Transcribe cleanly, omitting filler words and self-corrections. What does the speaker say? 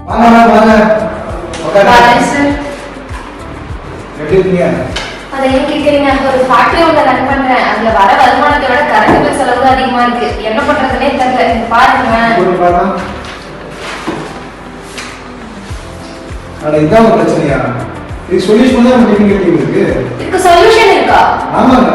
வாங்க வாங்க வாங்க சார். எப்படி இருக்கீங்க? அதை ஏன் கேட்குறீங்க? ஒரு ஃபேக்டரி ஒன்று ரன் பண்றேன். அதுல வர வருமானத்தை விட கரண்ட் பில் செலவு தான் அதிகமா இருக்கு. என்ன பண்றதுன்னே தெரியல. நீங்க பாருங்க. அட இதான் பிரச்சனையா? இது சொல்யூஷன் தான் மீட்டிங் இருக்கு. இதுக்கு சொல்யூஷன் இருக்கா? ஆமாங்க.